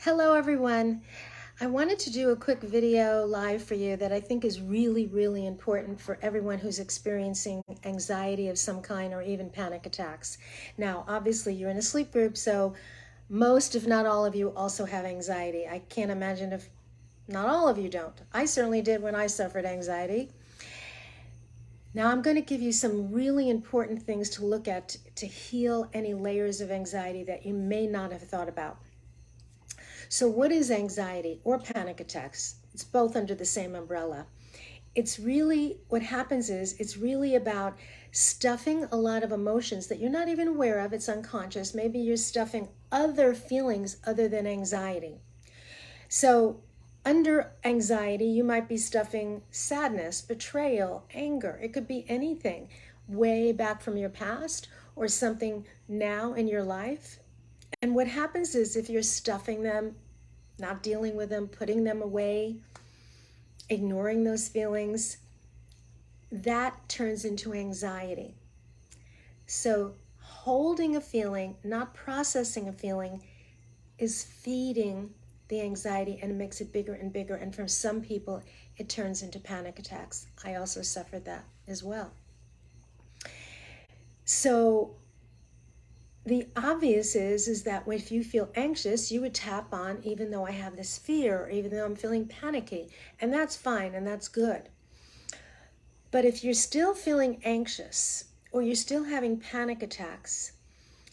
Hello everyone. I wanted to do a quick video live for you that I think is really important for everyone who's experiencing anxiety of some kind or even panic attacks. Now, obviously you're in a sleep group, so most, if not all of you also have anxiety. I can't imagine if not all of you don't. I certainly did when I suffered anxiety. Now I'm going to give you some really important things to look at to heal any layers of anxiety that you may not have thought about. So what is anxiety or panic attacks? It's both under the same umbrella. It's really, what happens is, it's really about stuffing a lot of emotions that you're not even aware of. It's unconscious. Maybe you're stuffing other feelings other than anxiety. So under anxiety, you might be stuffing sadness, betrayal, anger. It could be anything way back from your past or something now in your life. And what happens is if you're stuffing them, not dealing with them, putting them away, ignoring those feelings, that turns into anxiety. So holding a feeling, not processing a feeling, is feeding the anxiety and it makes it bigger and bigger. And for some people, it turns into panic attacks. I also suffered that as well. So the obvious is that if you feel anxious, you would tap on, even though I have this fear, or even though I'm feeling panicky, and that's fine and that's good. But if you're still feeling anxious or you're still having panic attacks,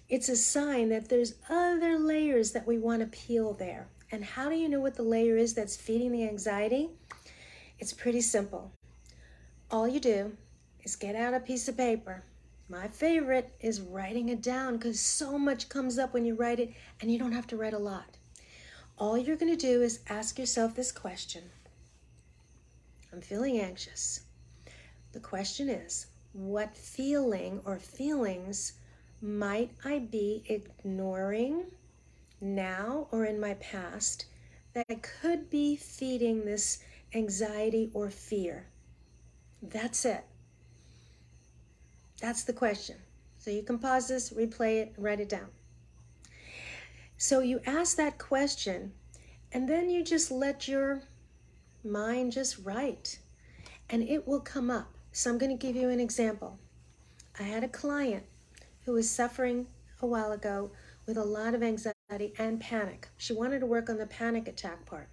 it's a sign that there's other layers that we want to peel there. And how do you know what the layer is that's feeding the anxiety? It's pretty simple. All you do is get out a piece of paper. My favorite is writing it down because so much comes up when you write it and you don't have to write a lot. All you're going to do is ask yourself this question. I'm feeling anxious. The question is, what feeling or feelings might I be ignoring now or in my past that could be feeding this anxiety or fear? That's it. That's the question. So you can pause this, replay it, write it down. So you ask that question, and then you just let your mind just write, and it will come up. So I'm going to give you an example. I had a client who was suffering a while ago with a lot of anxiety and panic. She wanted to work on the panic attack part.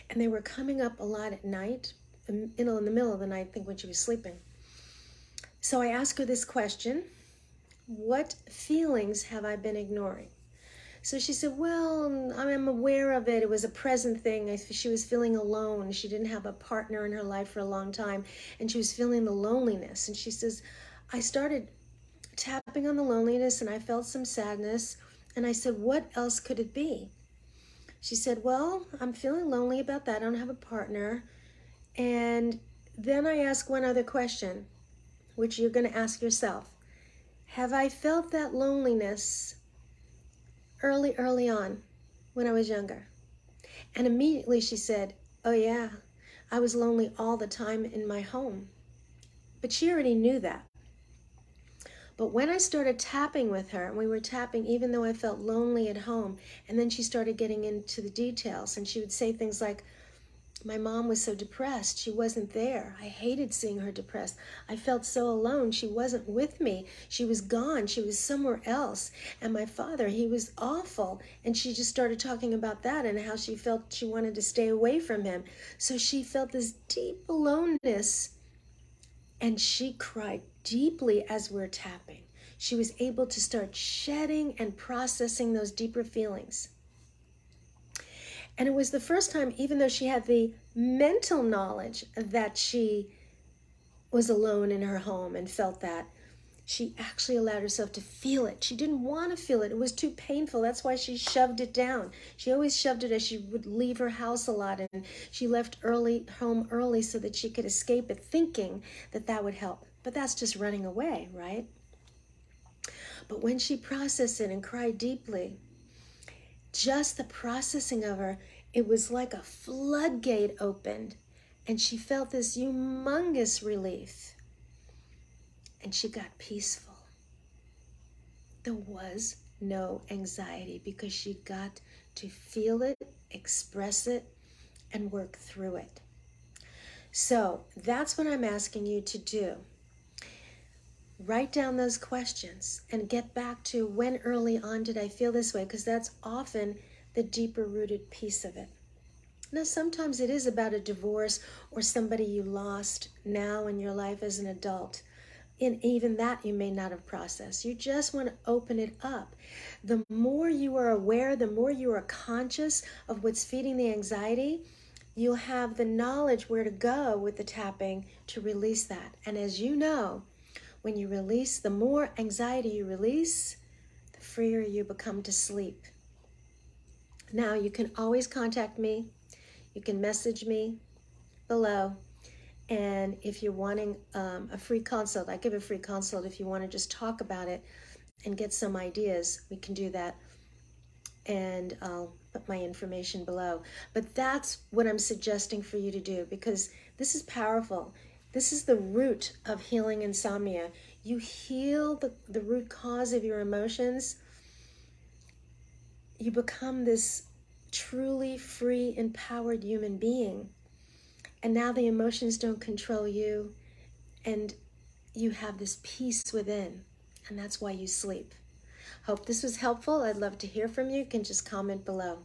And they were coming up a lot at night, in the middle of the night, I think when she was sleeping. So I asked her this question, what feelings have I been ignoring? So she said, well, I'm aware of it. It was a present thing. She was feeling alone. She didn't have a partner in her life for a long time, and she was feeling the loneliness. And she says, I started tapping on the loneliness, and I felt some sadness. And I said, what else could it be? She said, well, I'm feeling lonely about that. I don't have a partner. And then I asked one other question, which you're going to ask yourself. Have I felt that loneliness early on when I was younger? And immediately she said, oh yeah, I was lonely all the time in my home. But she already knew that. But when I started tapping with her, and we were tapping even though I felt lonely at home, and then she started getting into the details, and she would say things like, my mom was so depressed. She wasn't there. I hated seeing her depressed. I felt so alone. She wasn't with me. She was gone. She was somewhere else. And my father, he was awful. And she just started talking about that and how she felt she wanted to stay away from him. So she felt this deep aloneness. And she cried deeply as we're tapping. She was able to start shedding and processing those deeper feelings. And it was the first time, even though she had the mental knowledge that she was alone in her home and felt that, she actually allowed herself to feel it. She didn't want to feel it. It was too painful. That's why she shoved it down. She always shoved it as she would leave her house a lot, and she left home early so that she could escape it, thinking that that would help. But that's just running away, right? But when she processed it and cried deeply, just the processing of her, it was like a floodgate opened, and she felt this humongous relief, and she got peaceful. There was no anxiety, because you got to feel it, express it, and work through it. So that's what I'm asking you to do. Write down those questions and get back to when early on did I feel this way, because that's often the deeper rooted piece of it. Now, sometimes it is about a divorce or somebody you lost now in your life as an adult. And even that you may not have processed. You just want to open it up. The more you are aware, the more you are conscious of what's feeding the anxiety, you'll have the knowledge where to go with the tapping to release that. And as you know, when you release, the more anxiety you release, the freer you become to sleep. Now, you can always contact me. You can message me below. And if you're wanting a free consult, I give a free consult. If you want to just talk about it and get some ideas, we can do that. And I'll put my information below. But that's what I'm suggesting for you to do, because this is powerful. This is the root of healing insomnia. You heal the root cause of your emotions. You become this truly free, empowered human being. And now the emotions don't control you, and you have this peace within, and that's why you sleep. Hope this was helpful. I'd love to hear from you. You can just comment below.